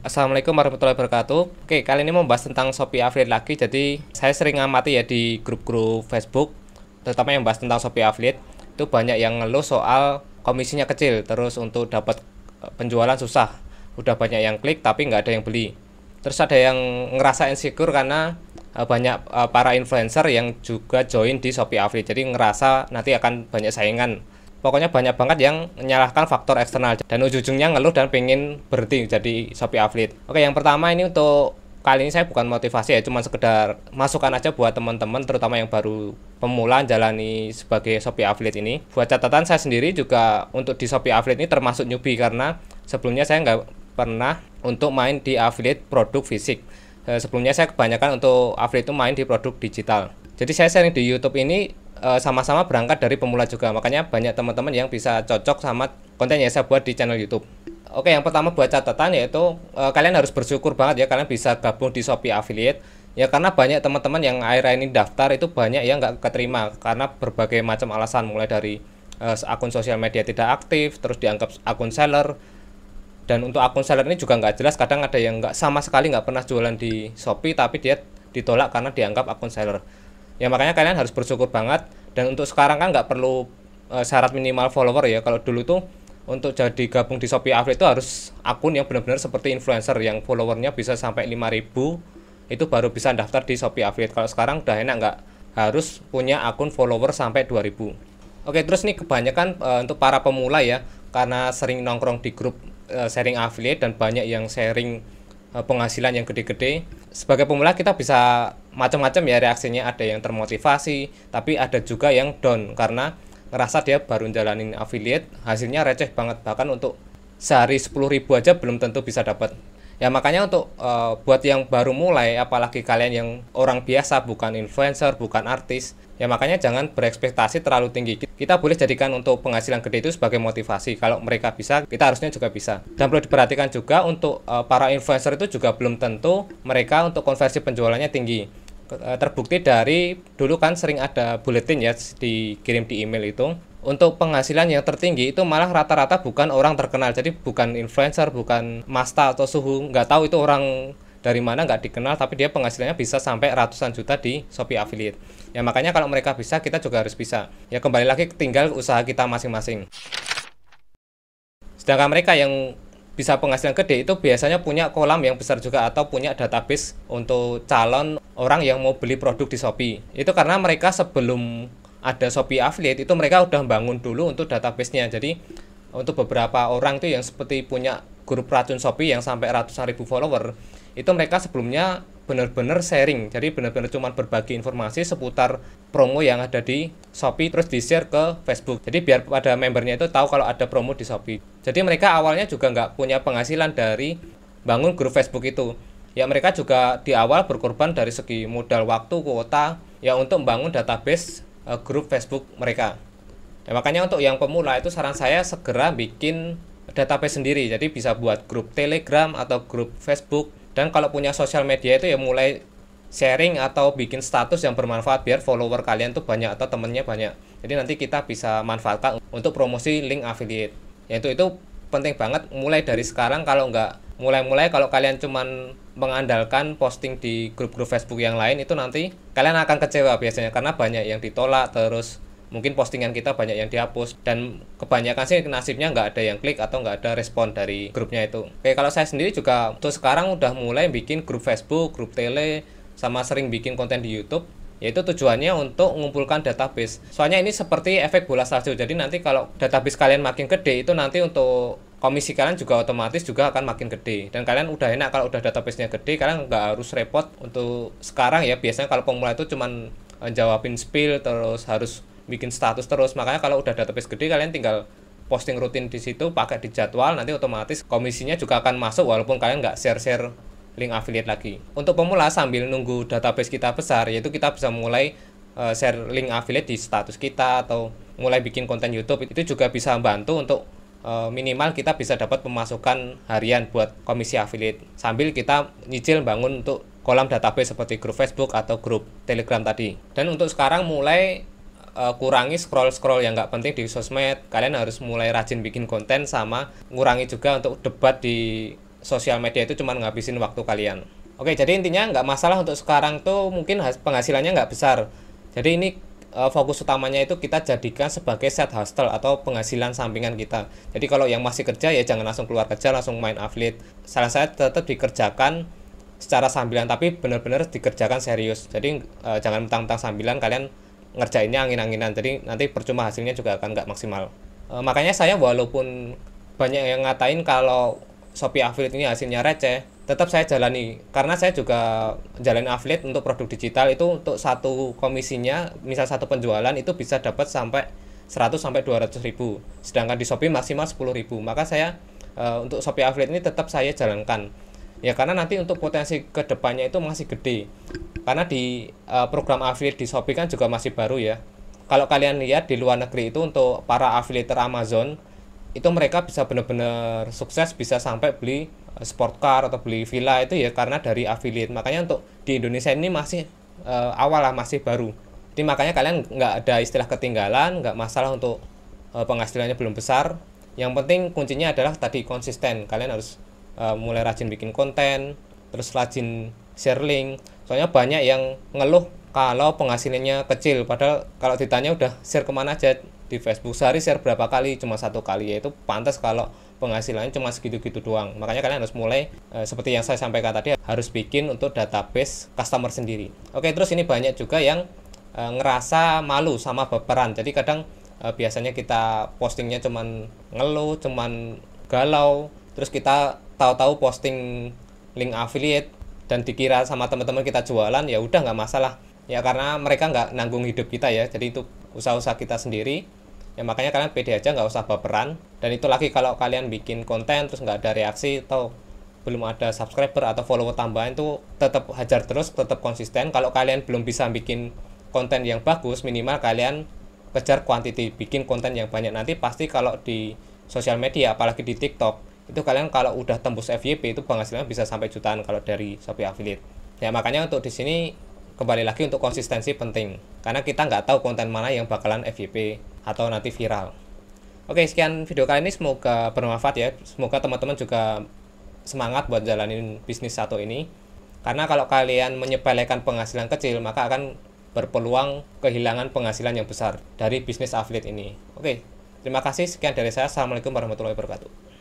Assalamualaikum warahmatullahi wabarakatuh. Oke, kali ini mau membahas tentang Shopee Affiliate lagi. Jadi, saya sering ngamati ya di grup-grup Facebook, terutama yang bahas tentang Shopee Affiliate. Itu banyak yang ngeluh soal komisinya kecil, terus untuk dapat penjualan susah. Udah banyak yang klik tapi nggak ada yang beli. Terus ada yang ngerasa insecure karena banyak para influencer yang juga join di Shopee Affiliate. Jadi ngerasa nanti akan banyak saingan. Pokoknya banyak banget yang menyalahkan faktor eksternal dan ujung-ujungnya ngeluh dan pengen berhenti jadi Shopee Affiliate. Oke, yang pertama ini untuk kali ini saya bukan motivasi ya, cuma sekedar masukan aja buat teman-teman terutama yang baru pemula jalani sebagai Shopee Affiliate ini. Buat catatan, saya sendiri juga untuk di Shopee Affiliate ini termasuk newbie karena sebelumnya saya nggak pernah untuk main di affiliate produk fisik. Sebelumnya saya kebanyakan untuk affiliate itu main di produk digital. Jadi saya sharing di YouTube ini sama-sama berangkat dari pemula juga, makanya banyak teman-teman yang bisa cocok sama konten yang saya buat di channel YouTube. Oke, yang pertama buat catatan yaitu kalian harus bersyukur banget ya kalian bisa gabung di Shopee Affiliate ya, karena banyak teman-teman yang akhir ini daftar itu banyak yang nggak keterima karena berbagai macam alasan, mulai dari akun sosial media tidak aktif, terus dianggap akun seller, dan untuk akun seller ini juga nggak jelas, kadang ada yang nggak sama sekali nggak pernah jualan di Shopee tapi dia ditolak karena dianggap akun seller. Ya makanya kalian harus bersyukur banget, dan untuk sekarang kan nggak perlu syarat minimal follower ya. Kalau dulu tuh untuk jadi gabung di Shopee Affiliate itu harus akun yang benar-benar seperti influencer yang followernya bisa sampai 5.000, itu baru bisa daftar di Shopee Affiliate. Kalau sekarang udah enak, nggak harus punya akun follower sampai 2.000. Oke, terus nih kebanyakan untuk para pemula ya, karena sering nongkrong di grup sharing affiliate dan banyak yang sharing penghasilan yang gede-gede. Sebagai pemula kita bisa macam-macam ya reaksinya, ada yang termotivasi, tapi ada juga yang down karena ngerasa dia baru jalanin affiliate, hasilnya receh banget, bahkan untuk sehari 10.000 aja belum tentu bisa dapat. Ya makanya untuk buat yang baru mulai, apalagi kalian yang orang biasa, bukan influencer, bukan artis, ya makanya jangan berekspektasi terlalu tinggi. Kita boleh jadikan untuk penghasilan gede itu sebagai motivasi. Kalau mereka bisa, kita harusnya juga bisa. Dan perlu diperhatikan juga untuk para influencer itu juga belum tentu mereka untuk konversi penjualannya tinggi. Terbukti dari dulu kan sering ada buletin ya dikirim di email itu, untuk penghasilan yang tertinggi itu malah rata-rata bukan orang terkenal, jadi bukan influencer, bukan Masta atau Suhu, nggak tahu itu orang dari mana, nggak dikenal, tapi dia penghasilannya bisa sampai ratusan juta di Shopee Affiliate. Ya makanya kalau mereka bisa, kita juga harus bisa. Ya kembali lagi tinggal usaha kita masing-masing. Sedangkan mereka yang bisa penghasilan gede itu biasanya punya kolam yang besar juga atau punya database untuk calon orang yang mau beli produk di Shopee. Itu karena mereka sebelum ada Shopee Affiliate itu mereka udah bangun dulu untuk database-nya. Jadi untuk beberapa orang itu yang seperti punya grup racun Shopee yang sampai ratusan ribu follower, itu mereka sebelumnya benar-benar sharing. Jadi benar-benar cuma berbagi informasi seputar promo yang ada di Shopee, terus di-share ke Facebook. Jadi biar pada membernya itu tahu kalau ada promo di Shopee. Jadi mereka awalnya juga nggak punya penghasilan dari bangun grup Facebook itu. Ya mereka juga di awal berkorban dari segi modal, waktu, kuota ya untuk membangun database grup Facebook mereka. Ya, makanya untuk yang pemula itu saran saya segera bikin database sendiri. Jadi bisa buat grup Telegram atau grup Facebook, dan kalau punya sosial media itu ya mulai sharing atau bikin status yang bermanfaat biar follower kalian tuh banyak atau temennya banyak. Jadi nanti kita bisa manfaatkan untuk promosi link affiliate. Ya itu penting banget mulai dari sekarang. Kalau nggak mulai-mulai, kalau kalian cuman mengandalkan posting di grup-grup Facebook yang lain, itu nanti kalian akan kecewa biasanya karena banyak yang ditolak, terus mungkin postingan kita banyak yang dihapus, dan kebanyakan sih nasibnya nggak ada yang klik atau nggak ada respon dari grupnya itu. Oke, kalau saya sendiri juga untuk sekarang udah mulai bikin grup Facebook, grup Tele, sama sering bikin konten di YouTube, yaitu tujuannya untuk mengumpulkan database. Soalnya ini seperti efek bola salju, jadi nanti kalau database kalian makin gede, itu nanti untuk komisi kalian juga otomatis juga akan makin gede. Dan kalian udah enak kalau udah database-nya gede, kalian nggak harus repot. Untuk sekarang ya biasanya kalau pemula itu cuman jawabin spill, terus harus bikin status terus. Makanya kalau udah database gede, kalian tinggal posting rutin di situ, pakai di jadwal, nanti otomatis komisinya juga akan masuk walaupun kalian nggak share-share link affiliate lagi. Untuk pemula sambil nunggu database kita besar, yaitu kita bisa mulai share link affiliate di status kita atau mulai bikin konten YouTube. Itu juga bisa membantu untuk minimal kita bisa dapat pemasukan harian buat komisi affiliate sambil kita nyicil bangun untuk kolam database seperti grup Facebook atau grup Telegram tadi. Dan untuk sekarang mulai kurangi scroll-scroll yang nggak penting di sosmed. Kalian harus mulai rajin bikin konten, sama ngurangi juga untuk debat di sosial media itu cuma ngabisin waktu kalian. Oke, jadi intinya nggak masalah untuk sekarang tuh mungkin penghasilannya nggak besar. Jadi ini fokus utamanya itu kita jadikan sebagai side hustle atau penghasilan sampingan kita. Jadi kalau yang masih kerja ya jangan langsung keluar kerja langsung main affiliate. Salah saya tetap dikerjakan secara sambilan tapi benar-benar dikerjakan serius. Jadi jangan mentang-mentang sambilan kalian ngerjainnya angin-anginan. Jadi nanti percuma hasilnya juga akan nggak maksimal. Makanya saya walaupun banyak yang ngatain kalau Shopee Affiliate ini hasilnya receh, tetap saya jalani karena saya juga jalani affiliate untuk produk digital itu untuk satu komisinya misal satu penjualan itu bisa dapat sampai 100 sampai 200 ribu, sedangkan di Shopee maksimal 10 ribu. Maka saya untuk Shopee Affiliate ini tetap saya jalankan ya, karena nanti untuk potensi kedepannya itu masih gede karena di program affiliate di Shopee kan juga masih baru ya. Kalau kalian lihat di luar negeri itu untuk para affiliator Amazon itu mereka bisa benar-benar sukses, bisa sampai beli sport car atau beli villa itu ya karena dari affiliate. Makanya untuk di Indonesia ini masih awal lah, masih baru. Jadi makanya kalian nggak ada istilah ketinggalan, nggak masalah untuk penghasilannya belum besar. Yang penting kuncinya adalah tadi konsisten. Kalian harus mulai rajin bikin konten, terus rajin share link. Soalnya banyak yang ngeluh kalau penghasilannya kecil, padahal kalau ditanya udah share kemana aja di Facebook, sehari share berapa kali, cuma 1 kali, yaitu pantas kalau penghasilannya cuma segitu-gitu doang. Makanya kalian harus mulai seperti yang saya sampaikan tadi, harus bikin untuk database customer sendiri. Oke, terus ini banyak juga yang ngerasa malu sama baperan. Jadi kadang biasanya kita postingnya cuman ngeluh, cuman galau, terus kita tahu-tahu posting link affiliate dan dikira sama teman-teman kita jualan, ya udah nggak masalah ya, karena mereka nggak nanggung hidup kita ya, jadi itu usaha-usaha kita sendiri ya. Makanya kalian pede aja, nggak usah baperan. Dan itu lagi kalau kalian bikin konten terus nggak ada reaksi atau belum ada subscriber atau follower tambahan, itu tetap hajar terus, tetap konsisten. Kalau kalian belum bisa bikin konten yang bagus, minimal kalian kejar quantity, bikin konten yang banyak. Nanti pasti kalau di sosial media apalagi di TikTok itu kalian kalau udah tembus FYP itu penghasilannya bisa sampai jutaan kalau dari Shopee Affiliate ya. Makanya untuk di sini kembali lagi untuk konsistensi penting, karena kita nggak tahu konten mana yang bakalan FYP atau nanti viral. Oke, sekian video kali ini, semoga bermanfaat ya. Semoga teman-teman juga semangat buat jalanin bisnis satu ini, karena kalau kalian menyepelekan penghasilan kecil maka akan berpeluang kehilangan penghasilan yang besar dari bisnis affiliate ini. Oke, terima kasih, sekian dari saya. Assalamualaikum warahmatullahi wabarakatuh.